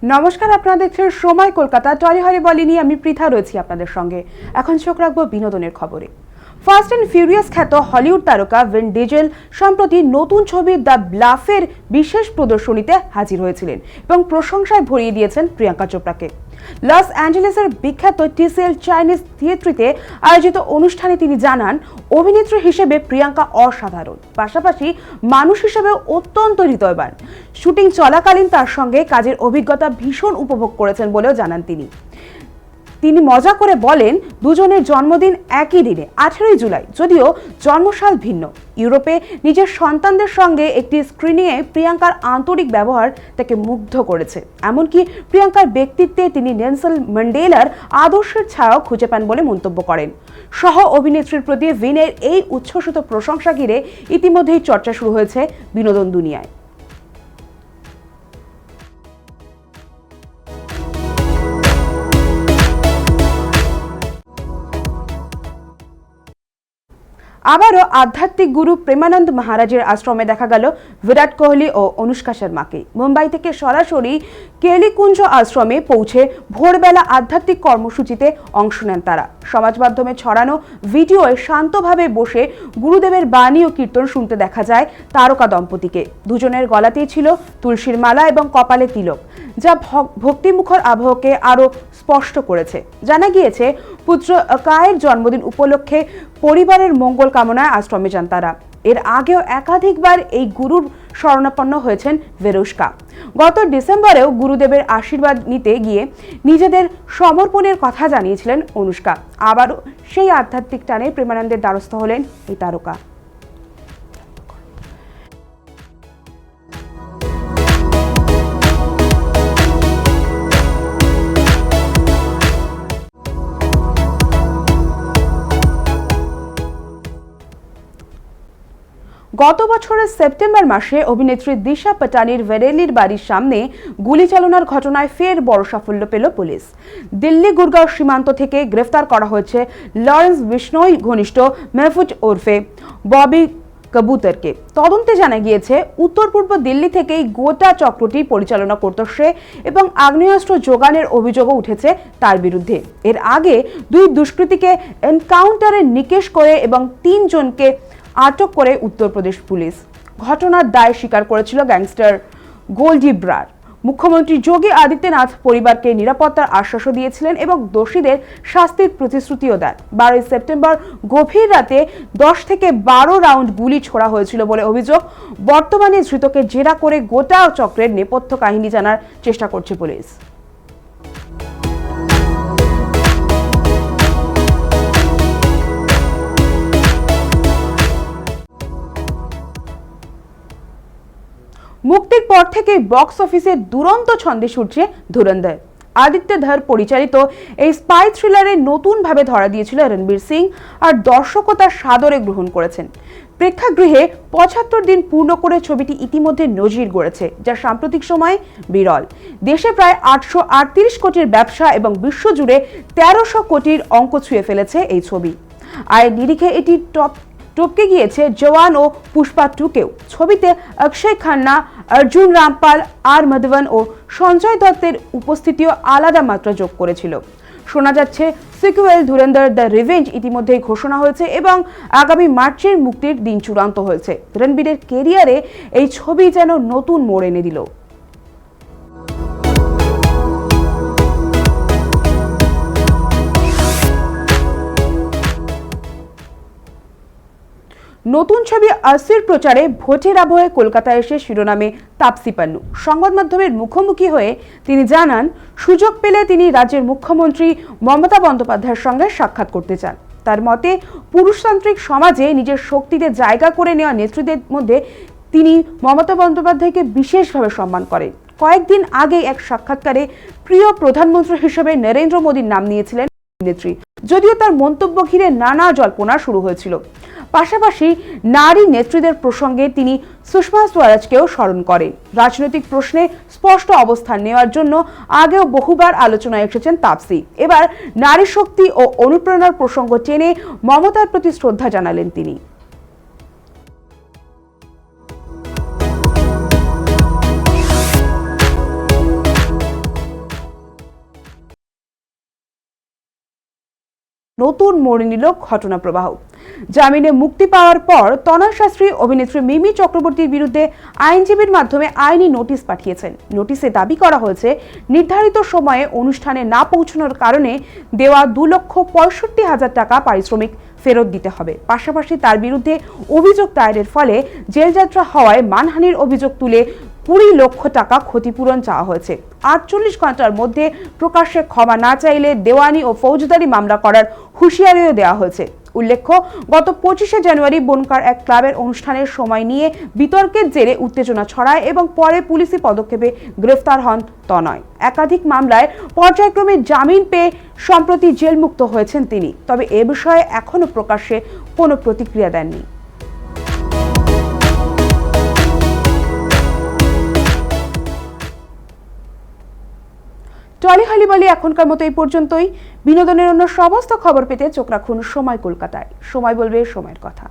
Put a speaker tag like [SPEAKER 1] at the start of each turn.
[SPEAKER 1] নমস্কার, আপনারা দেখছেন সময় কলকাতা। টলিহরি বলি নিয়ে আমি পৃথা রয়েছি আপনাদের সঙ্গে। এখন চোখ রাখবো বিনোদনের খবরে। ফাস্ট অ্যান্ড ফিউরিয়াস খ্যাত হলিউড তারকা ভিন ডিজেল সম্প্রতি নতুন ছবি দ্য ব্লাফের বিশেষ প্রদর্শনীতে হাজির হয়েছিলেন এবং প্রশংসায় ভরিয়ে দিয়েছেন প্রিয়াঙ্কা চোপড়াকে। লস অ্যাঞ্জেলেসের বিখ্যাত টিসেল চাইনিজ থিয়েটারে আয়োজিত অনুষ্ঠানে তিনি জানান, অভিনেত্রী হিসেবে প্রিয়াঙ্কা অসাধারণ, পাশাপাশি মানুষ হিসেবে অত্যন্ত হৃদয়বান। শুটিং চলাকালীন তার সঙ্গে কাজের অভিজ্ঞতা ভীষণ উপভোগ করেছেন বলেও জানান তিনি মজা করে বলেন, দুজনের জন্মদিন একই দিনে 18 জুলাই, যদিও জন্মসাল ভিন্ন। ইউরোপে নিজের সন্তানদের সঙ্গে একটি স্ক্রিনিংয়ে প্রিয়াঙ্কার আন্তরিক ব্যবহার তাকে মুগ্ধ করেছে। এমনকি প্রিয়াঙ্কার ব্যক্তিত্বে তিনি নেলসন ম্যান্ডেলার আদর্শের ছায়াও খুঁজে পান বলে মন্তব্য করেন। সহ অভিনেত্রীর প্রতি ভিনের এই উচ্ছ্বসিত প্রশংসা ঘিরে ইতিমধ্যেই চর্চা শুরু হয়েছে বিনোদন দুনিয়ায়। আবারও আধ্যাত্মিক গুরু প্রেমানন্দ মহারাজের আশ্রমে দেখা গেল বিরাট কোহলি ও অনুষ্কা শর্মাকে। মুম্বাই থেকে সরাসরি কেলিকুঞ্জ আশ্রমে পৌঁছে ভোরবেলা আধ্যাত্মিক কর্মসূচিতে অংশ নেন তারা। সমাজ মাধ্যমে ছড়ানো ভিডিওয়ে শান্তভাবে বসে গুরুদেবের বাণী ও কীর্তন শুনতে দেখা যায় তারকা দম্পতিকে। দুজনের গলাতেই ছিল তুলসীর মালা এবং কপালে তিলক, যা ভক্তিমুখর আবহকে আরও স্পষ্ট করেছে। জানা গিয়েছে, পুত্র কায়ের জন্মদিন উপলক্ষে পরিবারের মঙ্গল কামনায় আশ্রমে যান তারা। এর আগেও একাধিকবার এই গুরুর শরণাপন্ন হয়েছেন ভেরুস্কা। গত ডিসেম্বরেও গুরুদেবের আশীর্বাদ নিতে গিয়ে নিজেদের সমর্পণের কথা জানিয়েছিলেন অনুষ্কা। আবারও সেই আধ্যাত্মিক টানে প্রেমানন্দের দ্বারস্থ হলেন এই তারকা। গত বছরের সেপ্টেম্বর মাসে অভিনেত্রী দিশা পাটানির ভেরেলির বাড়ির সামনে গুলি চালনার ঘটনায় ফের বড় সাফল্য পেল পুলিশ। দিল্লি গুরগাঁও সীমান্ত থেকে গ্রেফতার করা হয়েছে লরেন্স বিষ্ণোই ঘনিষ্ঠ মেহফুজ ওরফে ববি কবুতরকে। তদন্তে জানা গিয়েছে, উত্তর পূর্ব দিল্লি থেকেই গোটা চক্রটি পরিচালনা করত সে এবং আগ্নেয়াস্ত্র যোগানের অভিযোগও উঠেছে তার বিরুদ্ধে। এর আগে দুই দুষ্কৃতীকে এনকাউন্টারে নিকেশ করে এবং 3 জনকে আটক করে উত্তরপ্রদেশ পুলিশ। ঘটনার দায় স্বীকার করেছিল গ্যাংস্টার গোল্ডি ব্রার। মুখ্যমন্ত্রী যোগী আদিত্যনাথ পরিবারকে নিরাপত্তার আশ্বাসও দিয়েছিলেন এবং দোষীদের শাস্তির প্রতিশ্রুতিও দেন। 12 সেপ্টেম্বর গভীর রাতে 10 থেকে 12 রাউন্ড গুলি ছোড়া হয়েছিল বলে অভিযোগ। বর্তমানে ধৃতকে জেরা করে গোটা চক্রের নেপথ্য কাহিনী জানার চেষ্টা করছে পুলিশ। মুক্তির পর থেকে বক্স অফিসে দুরন্ত ছন্দে ছুটছে ধুরন্ধর। আদিত্য ধর পরিচালিত এই স্পাই থ্রিলারে নতুনভাবে ধরা দিয়েছিল রণবীর সিং, আর দর্শকও তার সাদরে গ্রহণ করেছেন। প্রেক্ষাগৃহে 75 দিন পূর্ণ করে ছবিটি ইতিমধ্যে নজির গড়েছে, যা সাম্প্রতিক সময়ে বিরল। দেশে প্রায় 838 কোটির ব্যবসা এবং বিশ্বজুড়ে 1300 কোটির অঙ্ক ছুঁয়ে ফেলেছে এই ছবি। আয়ের নিরিখে এটি টপকে গিয়েছে জওয়ান ও পুষ্পা 2কেও। ছবিতে অক্ষয় খান্না, অর্জুন রামপাল, আর মাধবন ও সঞ্জয় দত্তের উপস্থিতিও আলাদা মাত্রা যোগ করেছিল। শোনা যাচ্ছে সিকুয়েল ধুরন্ধর দ্য রিভেঞ্জ ইতিমধ্যেই ঘোষণা হয়েছে এবং আগামী মার্চের মুক্তির দিন চূড়ান্ত হয়েছে। রণবীরের কেরিয়ারে এই ছবি যেন নতুন মোড় এনে দিল। নতুন ছবি আসির প্রচারে ভোটের আবহে কলকাতায় এসে শিরোনামে তাপসী পান্নু। সংবাদ মাধ্যমের মুখোমুখি হয়ে তিনি জানান, সুযোগ পেলে তিনি রাজ্যের মুখ্যমন্ত্রী মমতা বন্দ্যোপাধ্যায়ের সঙ্গে সাক্ষাৎ করতে চান। তার মতে, পুরুষতান্ত্রিক সমাজে নিজের শক্তিতে জায়গা করে নেওয়া নেত্রীদের মধ্যে তিনি মমতা বন্দ্যোপাধ্যায়কে বিশেষভাবে সম্মান করেন। কয়েকদিন আগে এক সাক্ষাৎকারে প্রিয় প্রধানমন্ত্রী হিসেবে নরেন্দ্র মোদীর নাম নিয়েছিলেন নেত্রী, যদিও তার মন্তব্য ঘিরে নানা জল্পনা শুরু হয়েছিল। পাশাপাশি নারী নেত্রীদের প্রসঙ্গে তিনি সুষমা স্বরাজকেও স্মরণ করেন। রাজনৈতিক প্রশ্নে স্পষ্ট অবস্থান নেওয়ার জন্য আগেও বহুবার আলোচনায় এসেছেন তাপসী। এবার নারী শক্তি ও অনুপ্রেরণার প্রসঙ্গ টেনে মমতার প্রতি শ্রদ্ধা জানালেন তিনি। নতুন মোড় নিল ঘটনা প্রবাহ। জামিনে মুক্তি পাওয়ার পর তনয় শাস্ত্রী অভিনেত্রী মিমি চক্রবর্তীর বিরুদ্ধে আইনজীবীর মাধ্যমে আইনি নোটিশ পাঠিয়েছেন। নোটিশে দাবি করা হয়েছে নির্ধারিত সময়ে অনুষ্ঠানে না পৌঁছানোর কারণে দেওয়া 2,65,000 টাকা পারিশ্রমিক ফেরত দিতে হবে। পাশাপাশি তার বিরুদ্ধে অভিযোগ দায়েরের ফলে জেলযাত্রা হওয়ায় মানহানির অভিযোগ তুলে 20 লক্ষ টাকা ক্ষতিপূরণ চাওয়া হয়েছে। 48 ঘন্টার মধ্যে প্রকাশ্যে ক্ষমা না চাইলে দেওয়ানি ও ফৌজদারি মামলা করার হুঁশিয়ারিও দেওয়া হয়েছে। উল্লেখ্য, গত 25শে জানুয়ারি বনগাঁর এক ক্লাবের অনুষ্ঠানের সময় নিয়ে বিতর্কের জেরে উত্তেজনা ছড়ায় এবং পরে পুলিশি পদক্ষেপে গ্রেফতার হন তনয়। একাধিক মামলায় পর্যায়ক্রমে জামিন পেয়ে সম্প্রতি জেলমুক্ত হয়েছেন তিনি। তবে এ বিষয়ে এখনো প্রকাশ্যে কোনো প্রতিক্রিয়া দেননি। টলিহলি বলি এখনকার মতো এই পর্যন্তই। বিনোদনের অন্য সমস্ত খবর পেতে চোখ রাখুন সময় কলকাতায়। সময় বলবে সময়ের কথা।